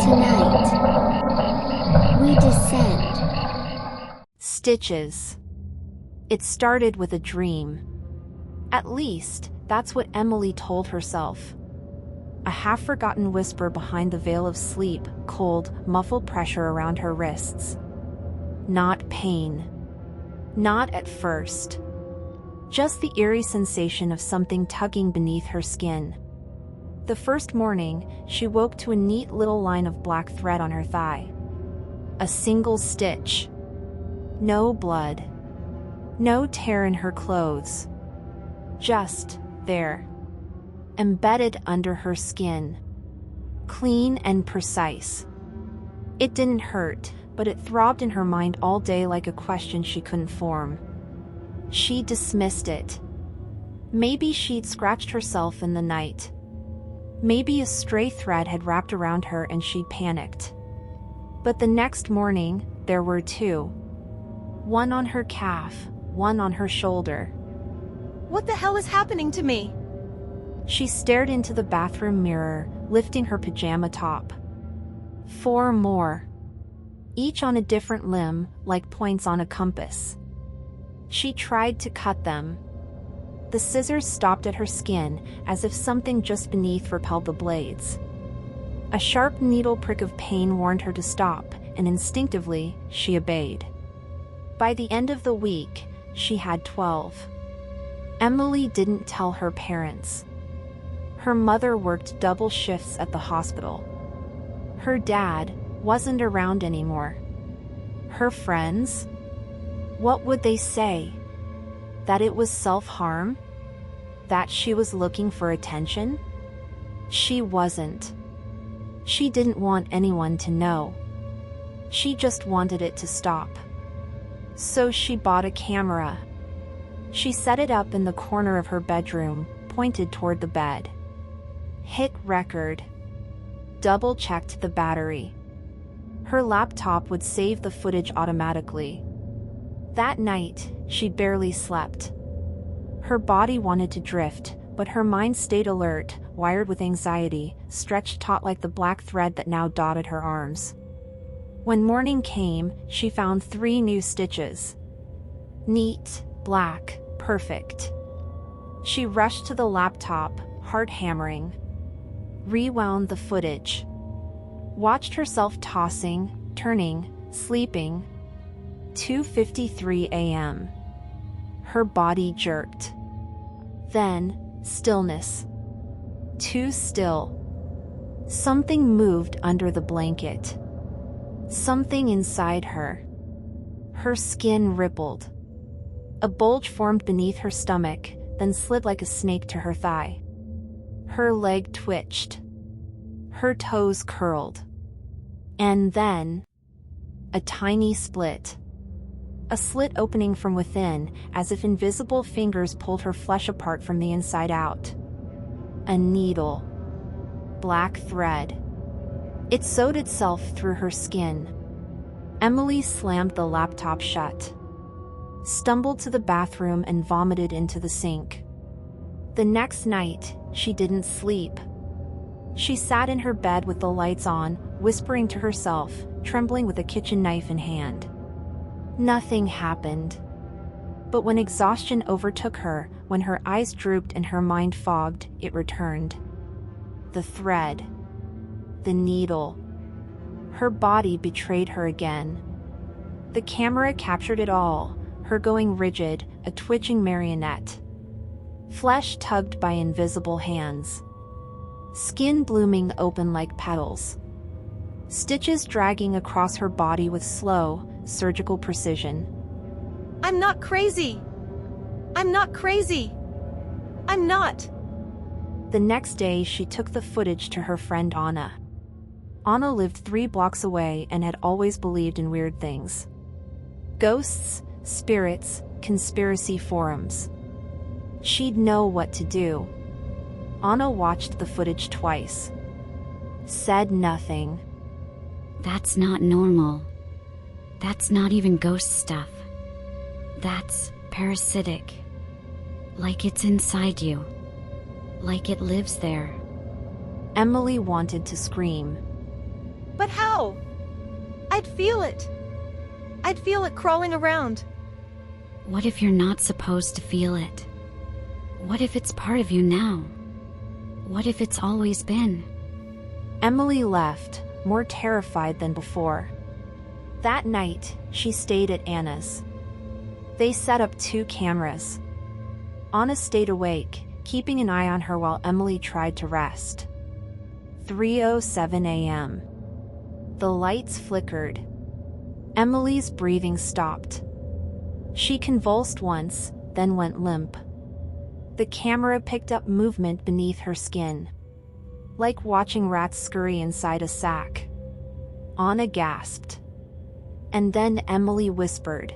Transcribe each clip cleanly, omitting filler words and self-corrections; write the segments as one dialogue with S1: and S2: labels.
S1: Tonight, we descend.
S2: Stitches. It started with a dream. At least, that's what Emily told herself. A half-forgotten whisper behind the veil of sleep, cold, muffled pressure around her wrists. Not pain. Not at first. Just the eerie sensation of something tugging beneath her skin. The first morning, she woke to a neat little line of black thread on her thigh. A single stitch. No blood. No tear in her clothes. Just there. Embedded under her skin. Clean and precise. It didn't hurt, but it throbbed in her mind all day like a question she couldn't form. She dismissed it. Maybe she'd scratched herself in the night. Maybe a stray thread had wrapped around her and she'd panicked. But the next morning, there were two. One on her calf, one on her shoulder.
S3: What the hell is happening to me?
S2: She stared into the bathroom mirror, lifting her pajama top. 4 more. Each on a different limb, like points on a compass. She tried to cut them. The scissors stopped at her skin, as if something just beneath repelled the blades. A sharp needle prick of pain warned her to stop, and instinctively, she obeyed. By the end of the week, she had 12. Emily didn't tell her parents. Her mother worked double shifts at the hospital. Her dad wasn't around anymore. Her friends? What would they say? That it was self-harm? That she was looking for attention? She wasn't. She didn't want anyone to know. She just wanted it to stop. So she bought a camera. She set it up in the corner of her bedroom, pointed toward the bed. Hit record. Double-checked the battery. Her laptop would save the footage automatically. That night, she barely slept. Her body wanted to drift, but her mind stayed alert, wired with anxiety, stretched taut like the black thread that now dotted her arms. When morning came, she found 3 new stitches. Neat, black, perfect. She rushed to the laptop, heart hammering. Rewound the footage. Watched herself tossing, turning, sleeping. 2:53 a.m. Her body jerked. Then, stillness. Too still. Something moved under the blanket. Something inside her. Her skin rippled. A bulge formed beneath her stomach, then slid like a snake to her thigh. Her leg twitched. Her toes curled. And then, a tiny split. A slit opening from within, as if invisible fingers pulled her flesh apart from the inside out. A needle. Black thread. It sewed itself through her skin. Emily slammed the laptop shut. Stumbled to the bathroom and vomited into the sink. The next night, she didn't sleep. She sat in her bed with the lights on, whispering to herself, trembling with a kitchen knife in hand. Nothing happened. But when exhaustion overtook her, when her eyes drooped and her mind fogged, it returned. The thread. The needle. Her body betrayed her again. The camera captured it all, her going rigid, a twitching marionette. Flesh tugged by invisible hands. Skin blooming open like petals. Stitches dragging across her body with slow, surgical precision.
S3: I'm not crazy! I'm not crazy! I'm not!
S2: The next day, she took the footage to her friend Anna. Anna lived 3 blocks away and had always believed in weird things. Ghosts, spirits, conspiracy forums. She'd know what to do. Anna watched the footage twice. Said nothing.
S1: That's not normal. That's not even ghost stuff. That's parasitic. Like it's inside you. Like it lives there.
S2: Emily wanted to scream.
S3: But how? I'd feel it. I'd feel it crawling around.
S1: What if you're not supposed to feel it? What if it's part of you now? What if it's always been?
S2: Emily left, more terrified than before. That night, she stayed at Anna's. They set up 2 cameras. Anna stayed awake, keeping an eye on her while Emily tried to rest. 3:07 a.m. The lights flickered. Emily's breathing stopped. She convulsed once, then went limp. The camera picked up movement beneath her skin, like watching rats scurry inside a sack. Anna gasped. And then Emily whispered.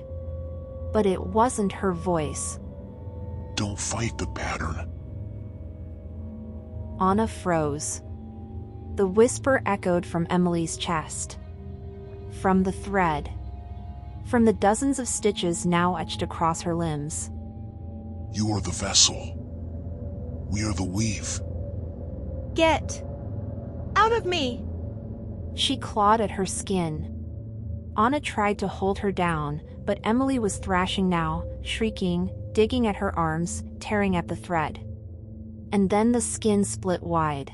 S2: But it wasn't her voice.
S4: Don't fight the pattern.
S2: Anna froze. The whisper echoed from Emily's chest. From the thread. From the dozens of stitches now etched across her limbs.
S4: You are the vessel. We are the weave.
S3: Get out of me!
S2: She clawed at her skin. Anna tried to hold her down, but Emily was thrashing now, shrieking, digging at her arms, tearing at the thread. And then the skin split wide.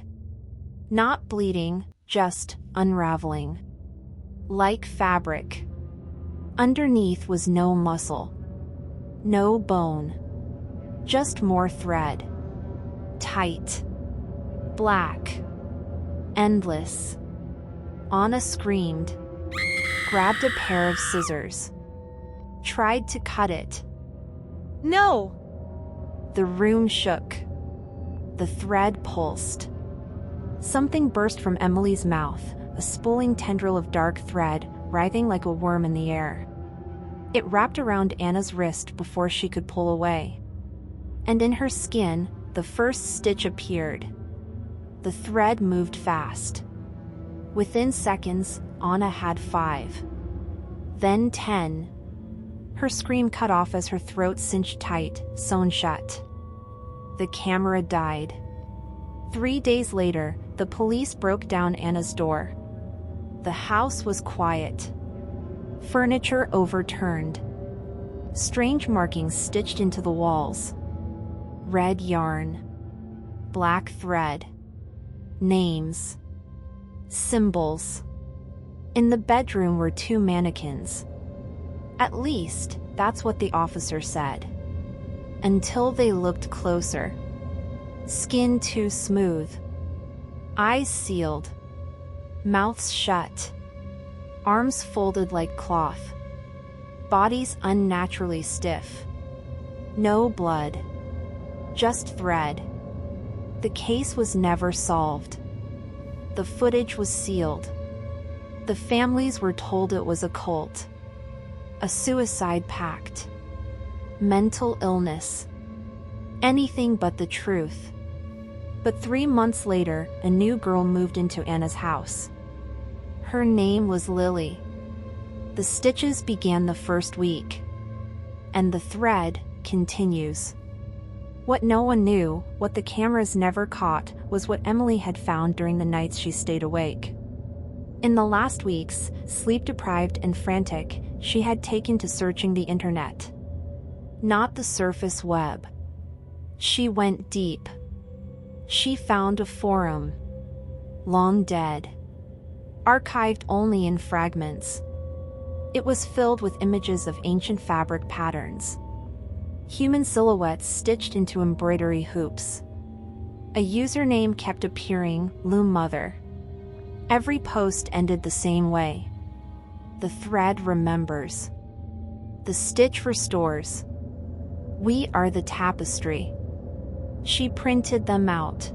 S2: Not bleeding, just unraveling. Like fabric. Underneath was no muscle. No bone. Just more thread. Tight. Black. Endless. Anna screamed. Grabbed a pair of scissors. Tried to cut it.
S3: No!
S2: The room shook. The thread pulsed. Something burst from Emily's mouth, a spooling tendril of dark thread, writhing like a worm in the air. It wrapped around Anna's wrist before she could pull away. And in her skin, the first stitch appeared. The thread moved fast. Within seconds, Anna had 5. Then 10. Her scream cut off as her throat cinched tight, sewn shut. The camera died. 3 days later, the police broke down Anna's door. The house was quiet. Furniture overturned. Strange markings stitched into the walls. Red yarn. Black thread. Names. Symbols. In the bedroom were 2 mannequins. At least, that's what the officer said. Until they looked closer. Skin too smooth. Eyes sealed. Mouths shut. Arms folded like cloth. Bodies unnaturally stiff. No blood. Just thread. The case was never solved. The footage was sealed. The families were told it was a cult. A suicide pact. Mental illness. Anything but the truth. But 3 months later, a new girl moved into Anna's house. Her name was Lily. The stitches began the first week. And the thread continues. What no one knew, what the cameras never caught, was what Emily had found during the nights she stayed awake. In the last weeks, sleep-deprived and frantic, she had taken to searching the internet. Not the surface web. She went deep. She found a forum. Long dead. Archived only in fragments. It was filled with images of ancient fabric patterns. Human silhouettes stitched into embroidery hoops. A username kept appearing, Loom Mother. Every post ended the same way. The thread remembers. The stitch restores. We are the tapestry. She printed them out.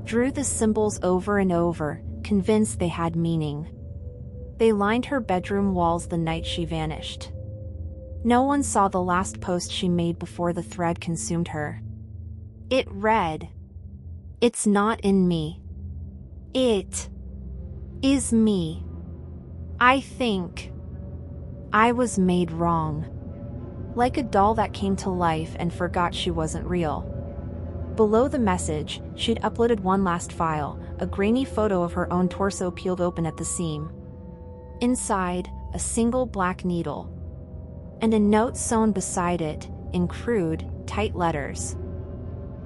S2: Drew the symbols over and over, convinced they had meaning. They lined her bedroom walls the night she vanished. No one saw the last post she made before the thread consumed her. It read, "It's not in me. It is me. I think I was made wrong." Like a doll that came to life and forgot she wasn't real. Below the message, she'd uploaded one last file, a grainy photo of her own torso peeled open at the seam. Inside, a single black needle. And a note sewn beside it, in crude, tight letters.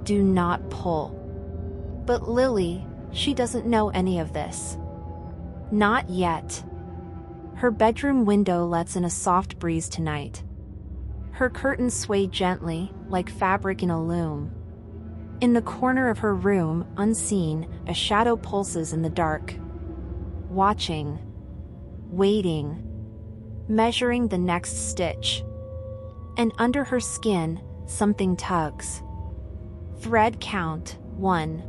S2: Do not pull. But Lily, she doesn't know any of this. Not yet. Her bedroom window lets in a soft breeze tonight. Her curtains sway gently, like fabric in a loom. In the corner of her room, unseen, a shadow pulses in the dark. Watching. Waiting. Measuring the next stitch. And under her skin, something tugs. Thread count, 1.